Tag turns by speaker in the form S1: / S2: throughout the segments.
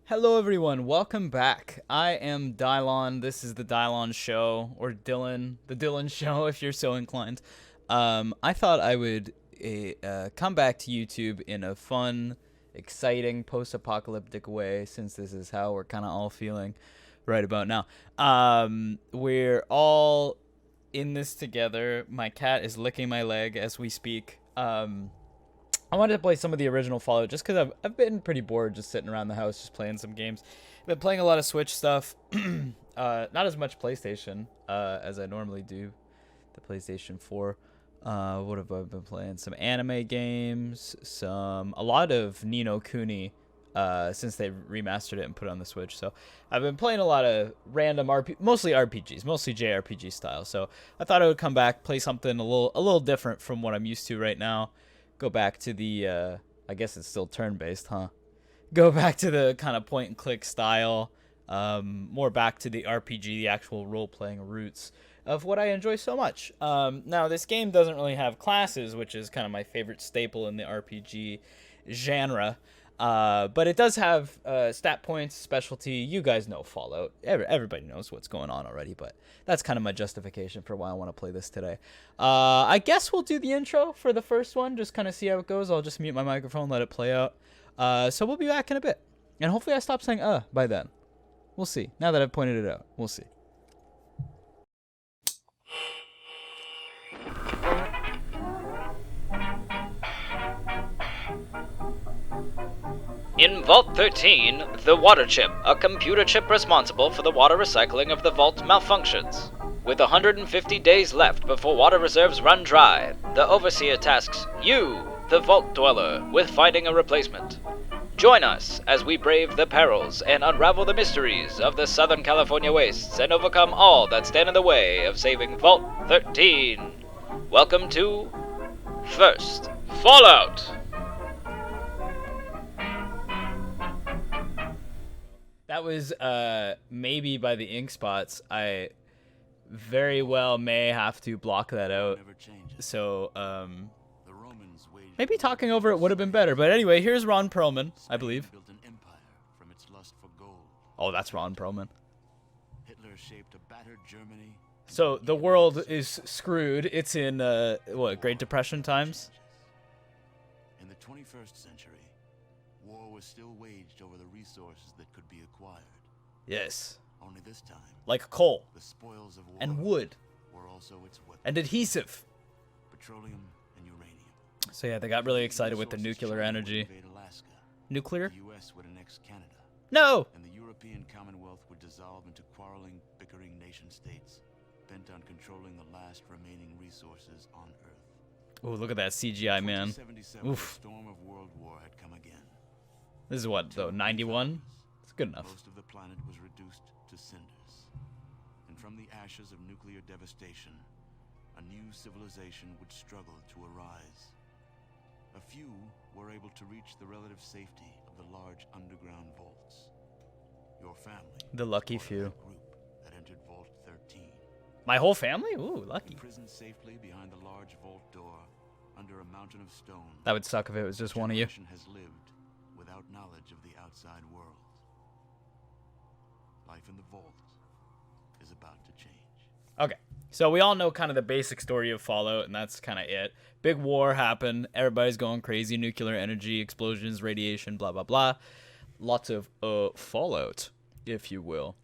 S1: Hello everyone, welcome back. I am Dylon. This is the Dylon Show, or Dylan, the Dylan Show if you're so inclined. I thought I would come back to YouTube in a fun, exciting, post-apocalyptic way, since this is how we're kind of all feeling right about now. We're all in this together. My cat is licking my leg as we speak. I wanted to play some of the original Fallout just because I've been pretty bored just sitting around the house just playing some games. I've been playing a lot of Switch stuff, not as much PlayStation as I normally do. The PlayStation 4. What have I been playing? Some anime games, a lot of Ni no Kuni since they remastered it and put it on the Switch. So I've been playing a lot of random mostly RPGs, mostly JRPG style. So I thought I would come back, play something a little different from what I'm used to right now. Go back to the, I guess it's still turn-based, huh? Go back to the kind of point-and-click style, more back to the RPG, the actual role-playing roots of what I enjoy so much. Now, this game doesn't really have classes, which is kind of my favorite staple in the RPG genre. But it does have stat points, specialty. You guys know Fallout. Everybody knows what's going on already, but that's kind of my justification for why I want to play this today. I guess we'll do the intro for the first one, just kind of see how it goes. I'll just mute my microphone, let it play out. So we'll be back in a bit. And hopefully I stop saying by then. We'll see. Now that I've pointed it out, we'll see.
S2: In Vault 13, the water chip, a computer chip responsible for the water recycling of the vault, malfunctions. With 150 days left before water reserves run dry, the Overseer tasks you, the Vault Dweller, with finding a replacement. Join us as we brave the perils and unravel the mysteries of the Southern California wastes and overcome all that stand in the way of saving Vault 13. Welcome to First Fallout!
S1: That was maybe by the ink spots. I very well may have to block that out. So maybe talking over it would have been better. But anyway, here's Ron Perlman, I believe. Oh, that's Ron Perlman. So the world is screwed. It's in what, Great Depression times?
S3: In the 21st century, war was still waged over the resources that could be acquired.
S1: Yes.
S3: Only this time,
S1: like coal
S3: the spoils of war
S1: and wood
S3: were also its weapons.
S1: and adhesive.
S3: Petroleum and uranium.
S1: So yeah, they got really excited with the nuclear energy.
S3: Alaska.
S1: Nuclear?
S3: The US would annex Canada.
S1: No!
S3: And the European Commonwealth would dissolve into quarreling, bickering nation-states, bent on controlling the last remaining resources on Earth.
S1: Oh, look at that CGI, man. Oof.
S3: The storm of World War had come again.
S1: This is what, though, 91? It's good enough.
S3: Most of the planet was reduced to cinders. And from the ashes of nuclear devastation, a new civilization would struggle to arise. A few were able to reach the relative safety of the large underground vaults. Your family,
S1: The lucky
S3: part of
S1: few.
S3: that group that entered Vault 13.
S1: My whole family? Ooh, lucky.
S3: Imprisoned safely behind the large vault door, under a mountain of stone.
S1: That would suck if it was just one of you.
S3: Has lived without knowledge of the outside world. Life in the vault is about to change.
S1: Okay, so we all know kind of the basic story of Fallout, and that's kind of it. Big war happened. Everybody's going crazy. Nuclear energy, explosions, radiation, blah, blah, blah. Lots of Fallout, if you will.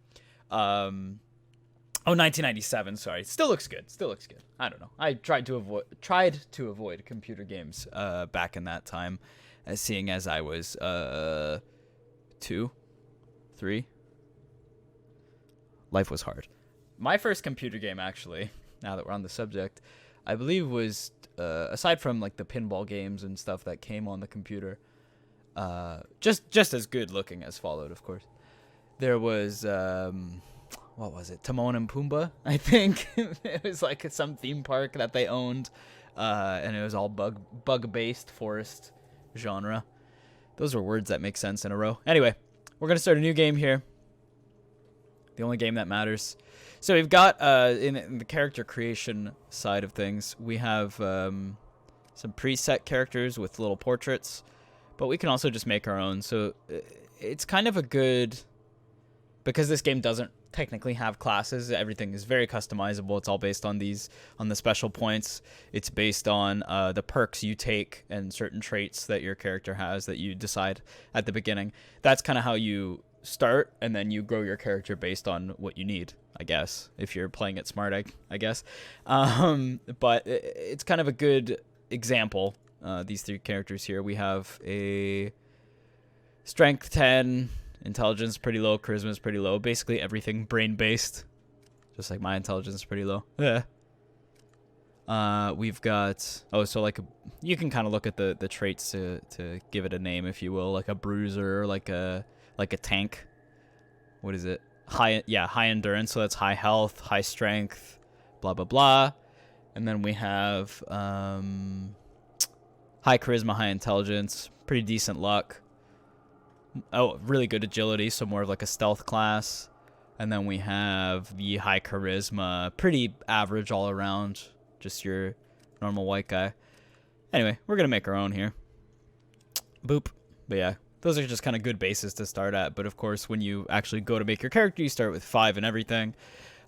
S1: 1997, sorry. Still looks good. Still looks good. I don't know. I tried to avoid computer games back in that time, seeing as I was 2, 3. Life was hard. My first computer game, actually, now that we're on the subject, I believe was aside from like the pinball games and stuff that came on the computer, just as good looking as Fallout, of course. There was what was it? Timon and Pumbaa, I think. It was like some theme park that they owned, and it was all bug-based forest genre. Those are words that make sense in a row. Anyway, we're gonna start a new game here. The only game that matters. So we've got in the character creation side of things, we have some preset characters with little portraits, but we can also just make our own. So it's kind of a good, because this game doesn't technically have classes. Everything is very customizable. It's all based on the special points. It's based on the perks you take and certain traits that your character has that you decide at the beginning. That's kind of how you start, and then you grow your character based on what you need, I guess, if you're playing it smart, I guess. But it's kind of a good example. These three characters here, we have a strength 10, intelligence pretty low, charisma is pretty low. Basically everything brain based, just like my intelligence is pretty low. Yeah. We've got so like you can kind of look at the traits to give it a name, if you will, like a bruiser, like a tank. What is it? High endurance, so that's high health, high strength, blah blah blah. And then we have high charisma, high intelligence, pretty decent luck. Oh, really good agility, so more of like a stealth class. And then we have the high charisma, pretty average all around, just your normal white guy. Anyway, we're going to make our own here. Boop. But yeah, those are just kind of good bases to start at. But of course, when you actually go to make your character, you start with 5 and everything.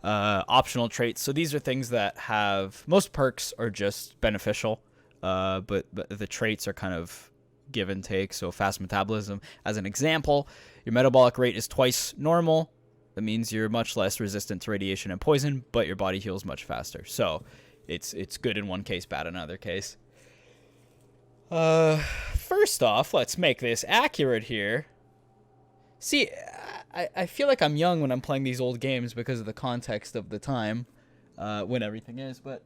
S1: Optional traits. So these are things that have, most perks are just beneficial, but the traits are kind of give and take. So fast metabolism, as an example, your metabolic rate is twice normal. That means you're much less resistant to radiation and poison, but your body heals much faster. So it's good in one case, bad in another case. First off, let's make this accurate here. See, I feel like I'm young when I'm playing these old games because of the context of the time, when everything is, but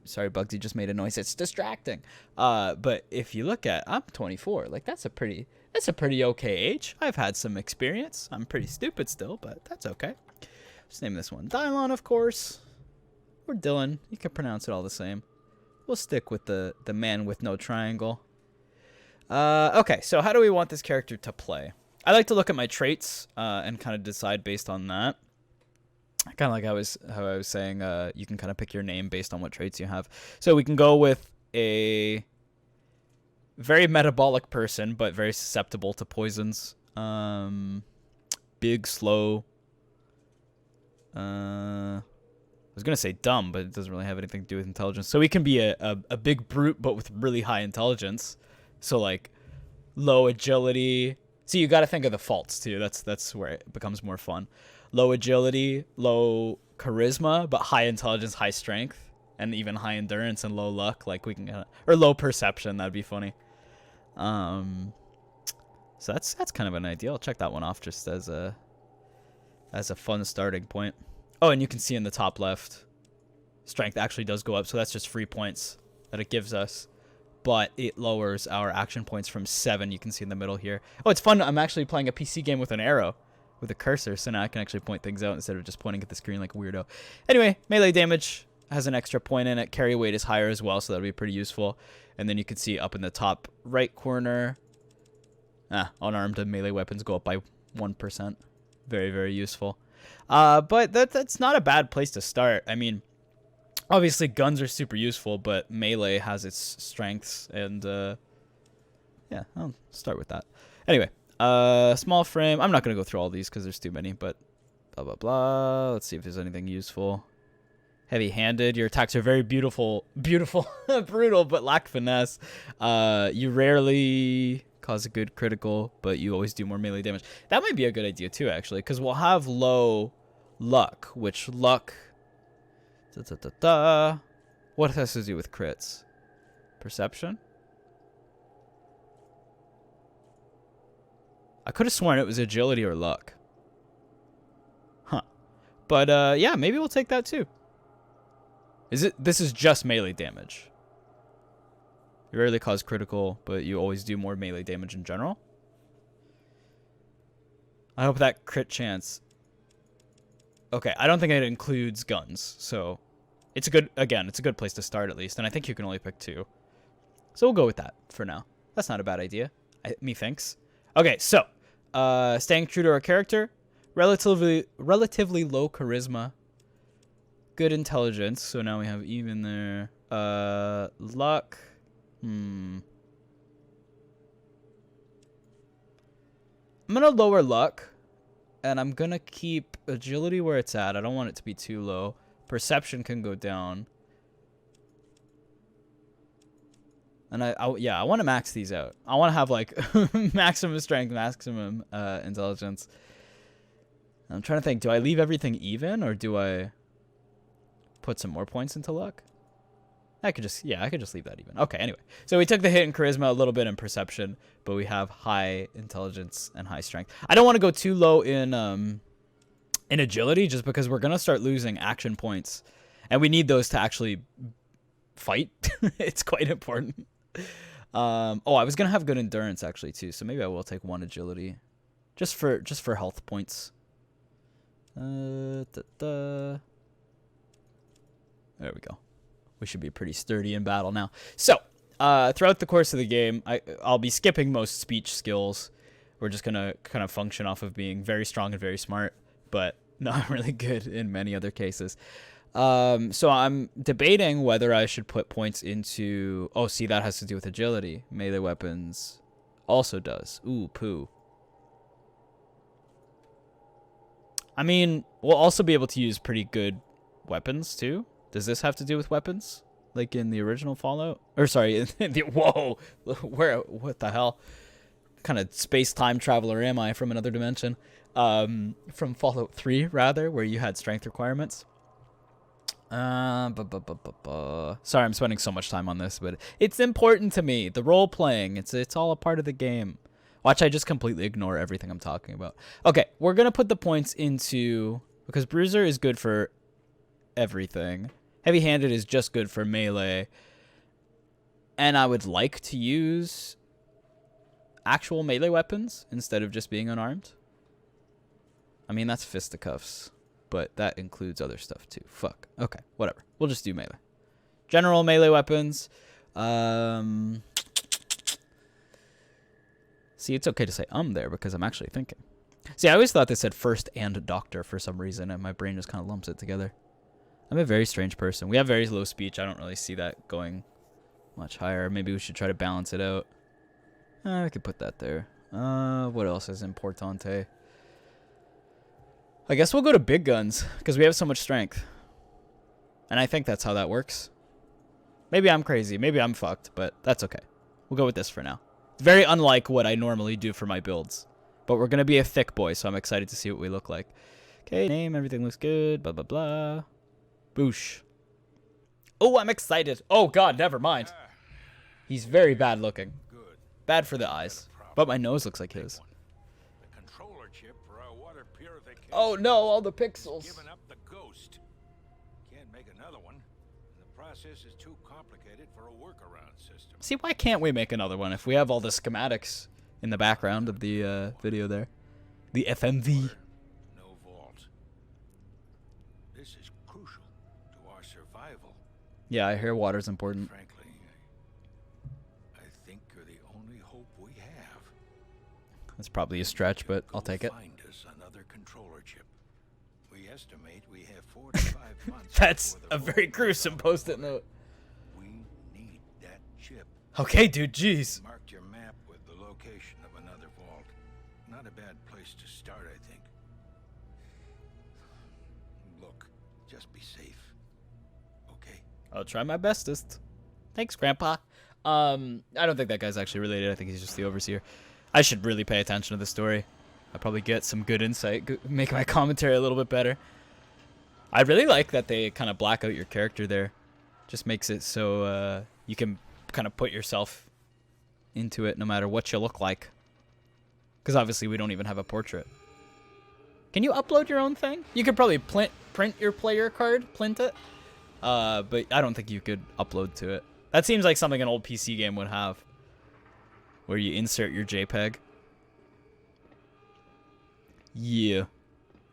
S1: sorry, Bugsy just made a noise. It's distracting. But if you look at, I'm 24. Like that's a pretty okay age. I've had some experience. I'm pretty stupid still, but that's okay. Let's name this one Dylon, of course, or Dylan. You can pronounce it all the same. We'll stick with the man with no triangle. Okay, so how do we want this character to play? I like to look at my traits and kind of decide based on that. Kind of like how I was saying, you can kind of pick your name based on what traits you have. So we can go with a very metabolic person, but very susceptible to poisons. Big, slow. I was going to say dumb, but it doesn't really have anything to do with intelligence. So we can be a big brute, but with really high intelligence. So like low agility. See, you got to think of the faults too. That's where it becomes more fun. Low agility, low charisma, but high intelligence, high strength, and even high endurance and low luck. Like we can, or low perception. That'd be funny. So that's kind of an idea. I'll check that one off just as a fun starting point. Oh, and you can see in the top left, strength actually does go up. So that's just free points that it gives us, but it lowers our action points from 7. You can see in the middle here. Oh, it's fun. I'm actually playing a PC game with an arrow, with a cursor, so now I can actually point things out instead of just pointing at the screen like a weirdo. Anyway, melee damage has an extra point in it. Carry weight is higher as well, so that'll be pretty useful. And then you can see up in the top right corner, unarmed and melee weapons go up by 1%. Very, very useful. But that's not a bad place to start. I mean, obviously guns are super useful, but melee has its strengths, and yeah, I'll start with that. Anyway, small frame. I'm not going to go through all these because there's too many, but blah, blah, blah. Let's see if there's anything useful. Heavy-handed. Your attacks are very beautiful, brutal, but lack finesse. You rarely cause a good critical, but you always do more melee damage. That might be a good idea too, actually, because we'll have low luck, which luck... What has to do with crits? Perception? I could have sworn it was agility or luck. Huh. But yeah, maybe we'll take that too. This is just melee damage. You rarely cause critical, but you always do more melee damage in general. I hope that crit chance... Okay, I don't think it includes guns, so... It's a good place to start at least, and I think you can only pick 2. So we'll go with that for now. That's not a bad idea, methinks. Okay, so, staying true to our character, relatively low charisma, good intelligence, so now we have even there, luck, I'm gonna lower luck, and I'm gonna keep agility where it's at. I don't want it to be too low. Perception can go down. And I want to max these out. I want to have like maximum strength, maximum intelligence. I'm trying to think, do I leave everything even or do I put some more points into luck? I could just leave that even. Okay, anyway. So we took the hit in charisma, a little bit in perception, but we have high intelligence and high strength. I don't want to go too low in agility just because we're going to start losing action points and we need those to actually fight. It's quite important. I was gonna have good endurance actually too, so maybe I will take 1 agility, just for health points. There we go. We should be pretty sturdy in battle now. So throughout the course of the game, I'll be skipping most speech skills. We're just gonna kind of function off of being very strong and very smart, but not really good in many other cases. So I'm debating whether I should put points into... Oh, see, that has to do with agility. Melee weapons also does. Ooh, poo. I mean, we'll also be able to use pretty good weapons, too. Does this have to do with weapons? Like in the original Fallout? Or, sorry, whoa! What the hell? What kind of space-time traveler am I from another dimension? From Fallout 3, rather, where you had strength requirements. Sorry, I'm spending so much time on this, but it's important to me. The role playing, it's all a part of the game. Watch, I just completely ignore everything I'm talking about. Okay, we're gonna put the points into, because Bruiser is good for everything. Heavy-handed is just good for melee. And I would like to use actual melee weapons instead of just being unarmed. I mean, that's fisticuffs. But that includes other stuff too. Fuck. Okay, whatever. We'll just do melee. General melee weapons. See, it's okay to say there because I'm actually thinking. See, I always thought they said first and doctor for some reason, and my brain just kind of lumps it together. I'm a very strange person. We have very low speech. I don't really see that going much higher. Maybe we should try to balance it out. I could put that there. What else is importante? I guess we'll go to big guns, because we have so much strength. And I think that's how that works. Maybe I'm crazy. Maybe I'm fucked, but that's okay. We'll go with this for now. It's very unlike what I normally do for my builds. But we're going to be a thick boy, so I'm excited to see what we look like. Okay, name, everything looks good, blah, blah, blah. Boosh. Oh, I'm excited. Oh, God, never mind. He's very bad looking. Bad for the eyes. But my nose looks like his. Oh no, all the pixels.
S4: Giving up the ghost. Can't make another one. And the process is too complicated for a workaround system.
S1: See, why can't we make another one if we have all the schematics in the background of the video there? The FMV.
S4: No vault. This is crucial to our survival.
S1: Yeah, I hear water's important.
S4: Frankly, I think you're the only hope we have.
S1: That's probably a stretch, but I'll take it.
S4: Find us another controller chip. We estimate we have 4 to 5 months.
S1: That's a very gruesome post-it note.
S4: We need that chip.
S1: Okay, dude, jeez.
S4: Marked your map with the location of another vault. Not a bad place to start, I think. Look, just be safe. Okay?
S1: I'll try my bestest. Thanks, Grandpa. I don't think that guy's actually related. I think he's just the overseer. I should really pay attention to the story. I'll probably get some good insight, make my commentary a little bit better. I really like that they kind of black out your character there. Just makes it so you can kind of put yourself into it no matter what you look like. Because obviously we don't even have a portrait. Can you upload your own thing? You could probably print your player card, print it. But I don't think you could upload to it. That seems like something an old PC game would have. Where you insert your JPEG. Yeah.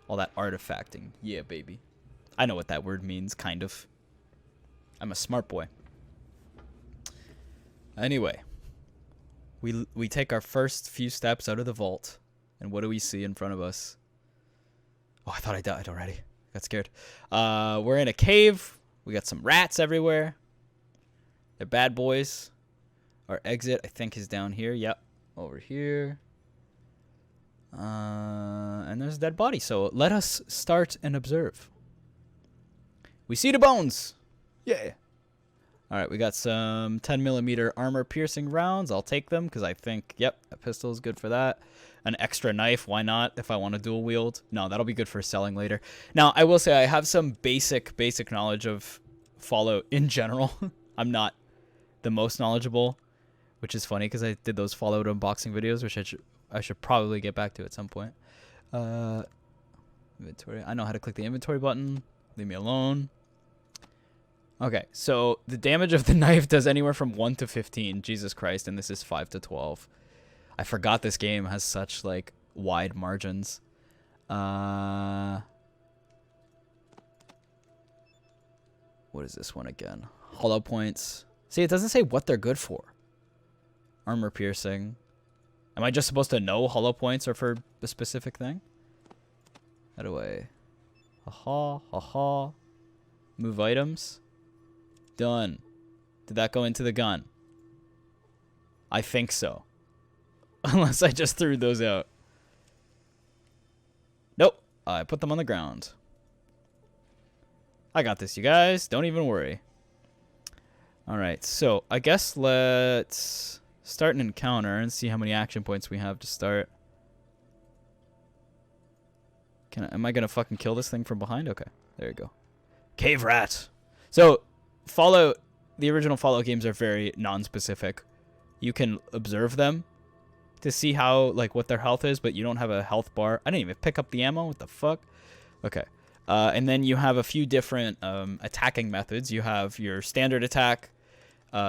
S1: All that artifacting. Yeah, baby. I know what that word means, kind of. I'm a smart boy. Anyway. We take our first few steps out of the vault. And what do we see in front of us? Oh, I thought I died already. Got scared. We're in a cave. We got some rats everywhere. They're bad boys. Our exit, I think, is down here. Yep. Over here. And there's a dead body. So let us start and observe. We see the bones. Yeah. All right, we got some 10mm armor piercing rounds. I'll take them because I think, yep, a pistol is good for that. An extra knife, why not, if I want to dual wield? No, that'll be good for selling later. Now, I will say I have some basic knowledge of Fallout in general. I'm not the most knowledgeable, which is funny because I did those Fallout unboxing videos, which I should probably get back to at some point. Inventory. I know how to click the inventory button. Leave me alone. Okay, so the damage of the knife does anywhere from 1 to 15. Jesus Christ, and this is 5 to 12. I forgot this game has such, like, wide margins. What is this one again? Hollow points. See, it doesn't say what they're good for. Armor piercing. Am I just supposed to know hollow points are for a specific thing? How do I... Ha-ha, ha-ha. Move items. Done. Did that go into the gun? I think so. Unless I just threw those out. Nope. I put them on the ground. I got this, you guys. Don't even worry. Alright, so I guess let's start an encounter and see how many action points we have to start. Am I going to fucking kill this thing from behind? Okay, there you go. Cave rat. So... Fallout, the original Fallout games are very non-specific. You can observe them to see how, like, what their health is, but you don't have a health bar. I didn't even pick up the ammo. What the fuck? Okay. And then you have a few different attacking methods. You have your standard attack,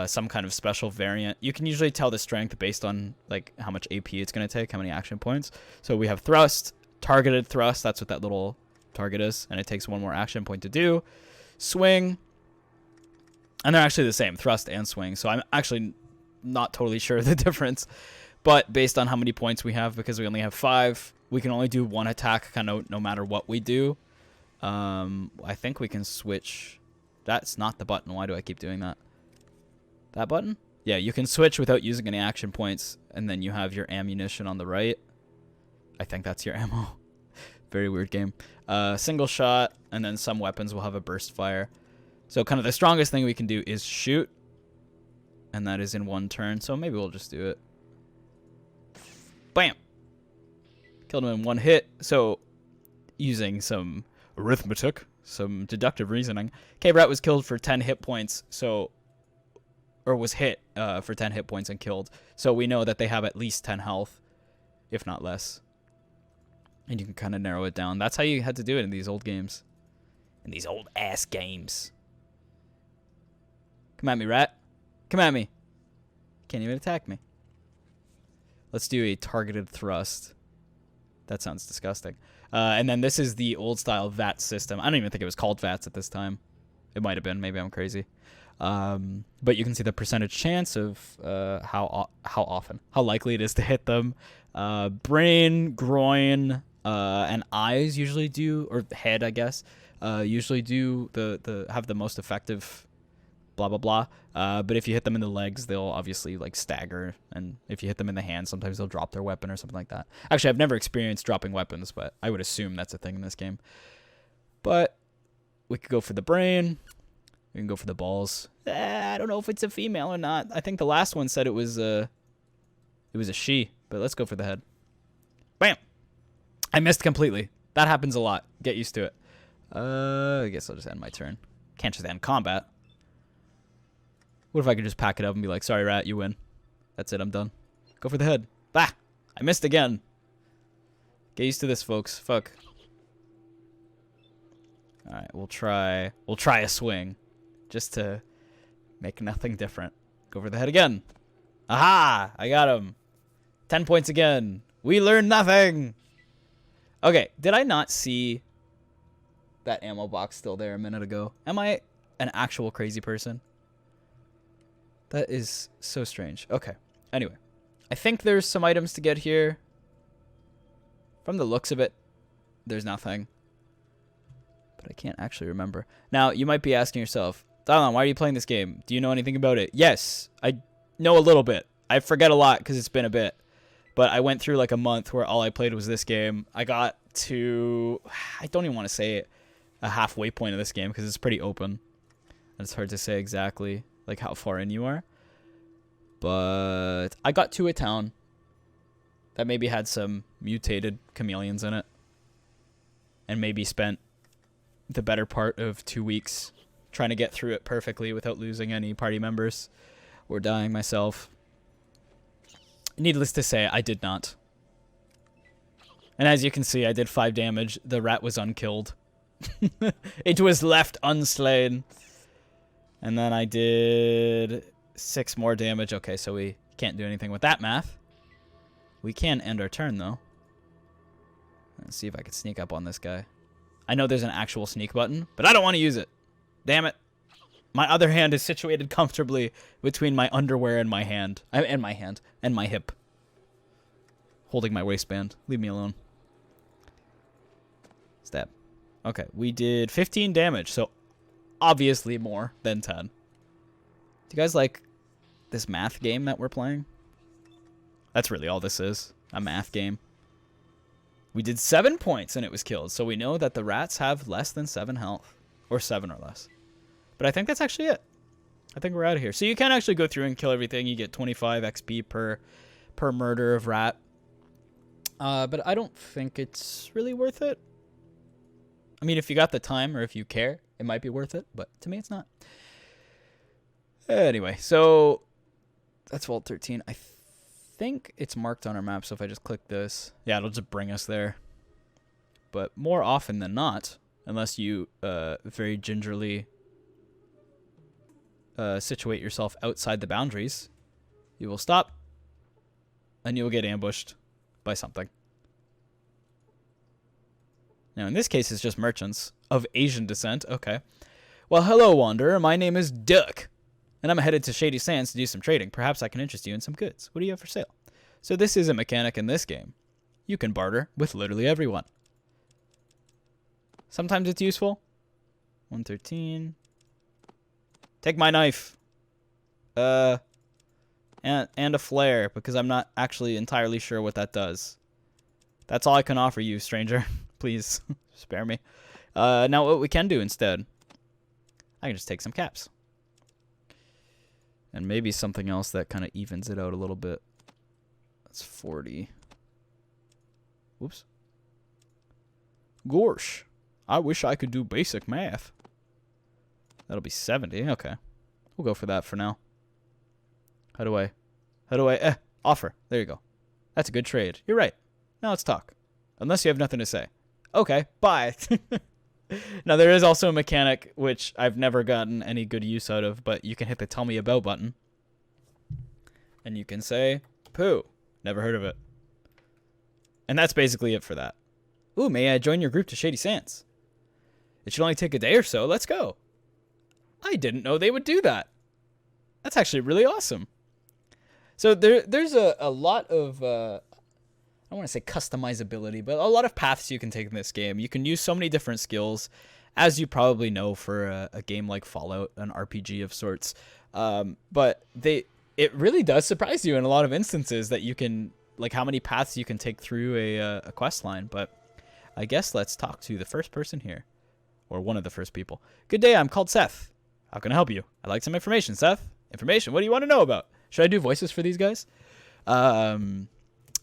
S1: some kind of special variant. You can usually tell the strength based on, like, how much AP it's going to take, how many action points. So we have thrust, targeted thrust. That's what that little target is, and it takes 1 more action point to do. Swing. And they're actually the same, thrust and swing. So I'm actually not totally sure the difference. But based on how many points we have, because we only have 5, we can only do 1 attack kind of no matter what we do. I think we can switch. That's not the button. Why do I keep doing that? That button? Yeah, you can switch without using any action points. And then you have your ammunition on the right. I think that's your ammo. Very weird game. Single shot. And then some weapons will have a burst fire. So kind of the strongest thing we can do is shoot. And that is in 1 turn. So maybe we'll just do it. Bam! Killed him in 1 hit. So using some arithmetic, some deductive reasoning, Cave Rat was killed for 10 hit points. So, or was hit for 10 hit points and killed. So we know that they have at least 10 health, if not less. And you can kind of narrow it down. That's how you had to do it in these old games. In these old ass games. Come at me, rat. Come at me. Can't even attack me. Let's do a targeted thrust. That sounds disgusting. And then this is the old style VAT system. I don't even think it was called VATs at this time. It might have been. Maybe I'm crazy. But you can see the percentage chance of how likely it is to hit them. Brain, groin, and eyes usually do, or head, I guess, usually do have the most effective. Blah blah blah. But if you hit them in the legs, they'll obviously like stagger, and if you hit them in the hand, sometimes they'll drop their weapon or something like that. Actually, I've never experienced dropping weapons, but I would assume that's a thing in this game. But we could go for the brain. We can go for the balls. I don't know if it's a female or not. I think the last one said it was a she, but let's go for the head. Bam! I missed completely. That happens a lot. Get used to it. I guess I'll just end my turn. Can't just end combat. What if I could just pack it up and be like, sorry, rat, you win. That's it, I'm done. Go for the head. Ah! I missed again. Get used to this, folks. Fuck. Alright, we'll try a swing. Just to make nothing different. Go for the head again. Aha! I got him. 10 points again. We learned nothing! Okay, did I not see that ammo box still there a minute ago? Am I an actual crazy person? That is so strange. Okay. Anyway. I think there's some items to get here. From the looks of it, there's nothing. But I can't actually remember. Now, you might be asking yourself, Dylon, why are you playing this game? Do you know anything about it? Yes, I know a little bit. I forget a lot because it's been a bit. But I went through like a month where all I played was this game. I got to, I don't even want to say it, a halfway point of this game because it's pretty open. And it's hard to say exactly like how far in you are. But I got to a town that maybe had some mutated chameleons in it. And maybe spent the better part of 2 weeks trying to get through it perfectly without losing any party members or dying myself. Needless to say, I did not. And as you can see, I did 5 damage. The rat was unkilled. It was left unslain. And then I did 6 more damage. Okay, so we can't do anything with that math. We can end our turn, though. Let's see if I can sneak up on this guy. I know there's an actual sneak button, but I don't want to use it. Damn it. My other hand is situated comfortably between my underwear and my hand. And my hip. Holding my waistband. Leave me alone. Stab. Okay, we did 15 damage, so obviously more than 10. Do you guys like this math game that we're playing? That's really all this is. A math game. We did 7 points and it was killed, so we know that the rats have less than 7 health. Or 7 or less. But I think that's actually it. I think we're out of here. So you can actually go through and kill everything. You get 25 XP per murder of rat. But I don't think it's really worth it. I mean, if you got the time or if you care, it might be worth it. But to me, it's not. Anyway, so that's Vault 13. I think it's marked on our map. So if I just click this, yeah, it'll just bring us there. But more often than not, unless you very gingerly situate yourself outside the boundaries, you will stop and you will get ambushed by something. Now, in this case, it's just merchants of Asian descent. Okay. Well, hello, Wanderer. My name is Duck, and I'm headed to Shady Sands to do some trading. Perhaps I can interest you in some goods. What do you have for sale? So this is a mechanic in this game. You can barter with literally everyone. Sometimes it's useful. 113. Take my knife. And a flare, because I'm not actually entirely sure what that does. That's all I can offer you, stranger. Please, spare me. Now what we can do instead, I can just take some caps. And maybe something else that kind of evens it out a little bit. That's 40. Whoops. Gorsh. I wish I could do basic math. That'll be 70. Okay. We'll go for that for now. How do I offer. There you go. That's a good trade. You're right. Now let's talk. Unless you have nothing to say. Okay, bye. Now there is also a mechanic which I've never gotten any good use out of, but you can hit the tell me about button. And you can say, poo. Never heard of it. And that's basically it for that. Ooh, may I join your group to Shady Sands? It should only take a day or so. Let's go. I didn't know they would do that. That's actually really awesome. So there's a lot of, I don't want to say customizability, but a lot of paths you can take in this game. You can use so many different skills, as you probably know for a game like Fallout, an RPG of sorts. But it really does surprise you in a lot of instances that you can, like how many paths you can take through a quest line. But I guess let's talk to the first person here, or one of the first people. Good day, I'm called Seth. How can I help you? I'd like some information, Seth. Information? What do you want to know about? Should I do voices for these guys?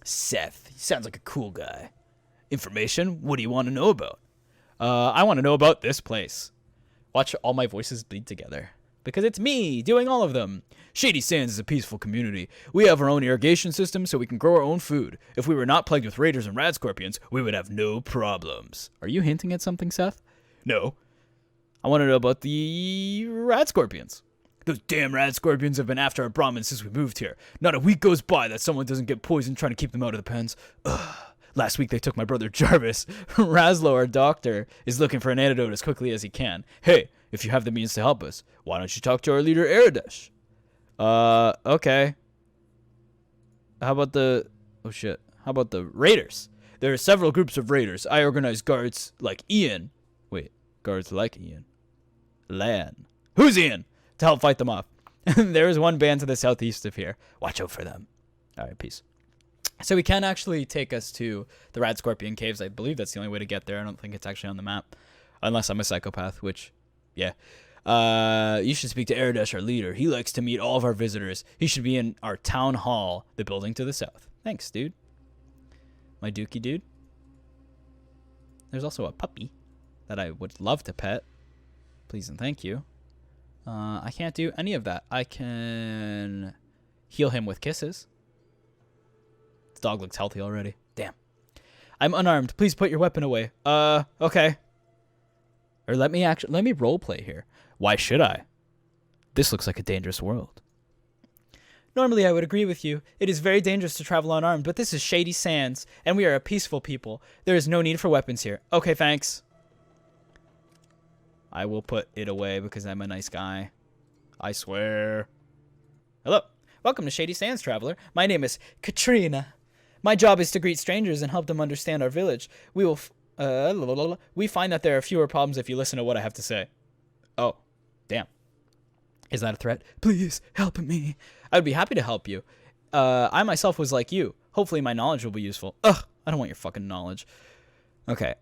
S1: Seth. He sounds like a cool guy. Information? What do you want to know about? I want to know about this place. Watch all my voices bleed together. Because it's me doing all of them. Shady Sands is a peaceful community. We have our own irrigation system so we can grow our own food. If we were not plagued with raiders and rad scorpions, we would have no problems. Are you hinting at something, Seth? No. I want to know about the rad scorpions. Those damn rad scorpions have been after our Brahmins since we moved here. Not a week goes by that someone doesn't get poisoned trying to keep them out of the pens. Ugh. Last week they took my brother Jarvis. Raslo, our doctor, is looking for an antidote as quickly as he can. Hey, if you have the means to help us, why don't you talk to our leader Aradesh? Okay. How about the... Oh, shit. How about the raiders? There are several groups of raiders. I organize guards like Ian. Wait, guards like Ian. Lan. Who's Ian? To help fight them off. There is one band to the southeast of here. Watch out for them. All right, peace. So he can actually take us to the Rad Scorpion Caves. I believe that's the only way to get there. I don't think it's actually on the map. Unless I'm a psychopath, which, yeah. You should speak to Aradesh, our leader. He likes to meet all of our visitors. He should be in our town hall, the building to the south. Thanks, dude. My dookie dude. There's also a puppy that I would love to pet. Please and thank you. I can't do any of that. I can heal him with kisses. This dog looks healthy already. Damn. I'm unarmed. Please put your weapon away. Okay. Or let me roleplay here. Why should I? This looks like a dangerous world. Normally I would agree with you. It is very dangerous to travel unarmed, but this is Shady Sands, and we are a peaceful people. There is no need for weapons here. Okay, thanks. I will put it away because I'm a nice guy. I swear. Hello. Welcome to Shady Sands, traveler. My name is Katrina. My job is to greet strangers and help them understand our village. We find that there are fewer problems if you listen to what I have to say. Oh, damn. Is that a threat? Please help me. I would be happy to help you. I myself was like you. Hopefully my knowledge will be useful. Ugh, I don't want your fucking knowledge. Okay.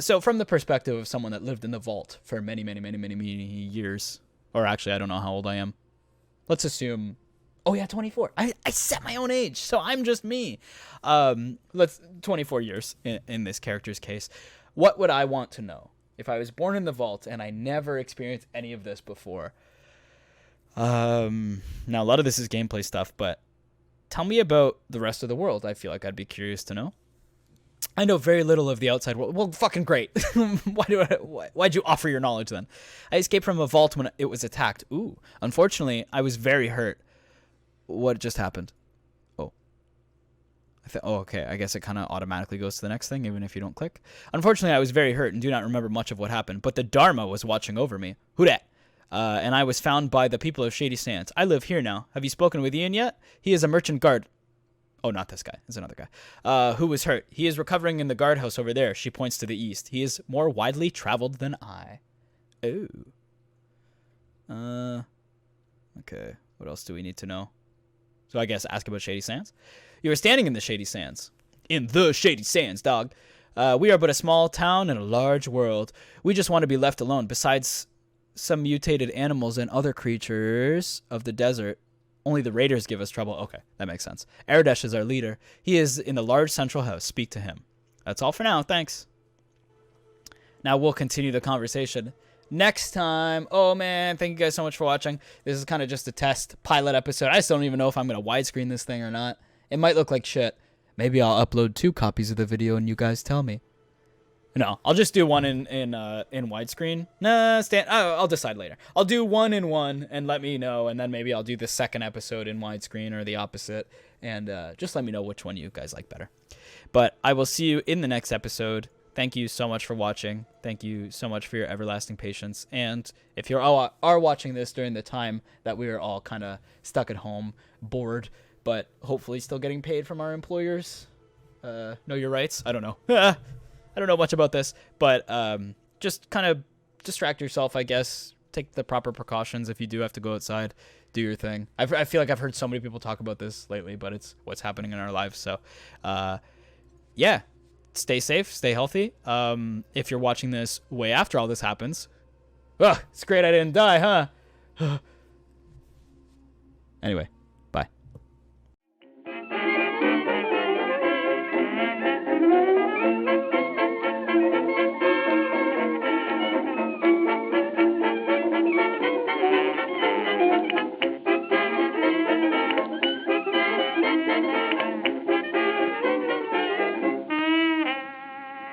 S1: So from the perspective of someone that lived in the vault for many years, or actually I don't know how old I am. Let's assume, oh yeah, 24. I set my own age, so I'm just me. 24 years in this character's case. What would I want to know if I was born in the vault and I never experienced any of this before? Now a lot of this is gameplay stuff, but tell me about the rest of the world. I feel like I'd be curious to know. I know very little of the outside world. Well, fucking great. Why'd you offer your knowledge then? I escaped from a vault when it was attacked. Ooh. Unfortunately, I was very hurt. What just happened? Oh. Okay. I guess it kind of automatically goes to the next thing, even if you don't click. Unfortunately, I was very hurt and do not remember much of what happened, but the Dharma was watching over me. Who dat? And I was found by the people of Shady Sands. I live here now. Have you spoken with Ian yet? He is a merchant guard. Oh, not this guy. It's another guy. Who was hurt. He is recovering in the guardhouse over there. She points to the east. He is more widely traveled than I. Oh. Okay. What else do we need to know? So I guess ask about Shady Sands. You are standing in the Shady Sands. In the Shady Sands, dog. We are but a small town in a large world. We just want to be left alone. Besides some mutated animals and other creatures of the desert, only the raiders give us trouble. Okay, that makes sense. Aradesh is our leader. He is in the large central house. Speak to him. That's all for now. Thanks. Now we'll continue the conversation next time. Oh, man. Thank you guys so much for watching. This is kind of just a test pilot episode. I still don't even know if I'm going to widescreen this thing or not. It might look like shit. Maybe I'll upload 2 copies of the video and you guys tell me. No, I'll just do one in widescreen. Nah, I'll decide later. I'll do 1 in 1 and let me know, and then maybe I'll do the second episode in widescreen or the opposite, and just let me know which one you guys like better. But I will see you in the next episode. Thank you so much for watching. Thank you so much for your everlasting patience. And if you are watching this during the time that we are all kind of stuck at home, bored, but hopefully still getting paid from our employers, know your rights. I don't know. I don't know much about this, but just kind of distract yourself, I guess. Take the proper precautions if you do have to go outside. Do your thing. I feel like I've heard so many people talk about this lately, but it's what's happening in our lives. So, yeah, stay safe, stay healthy. If you're watching this way after all this happens, it's great I didn't die, huh? Anyway.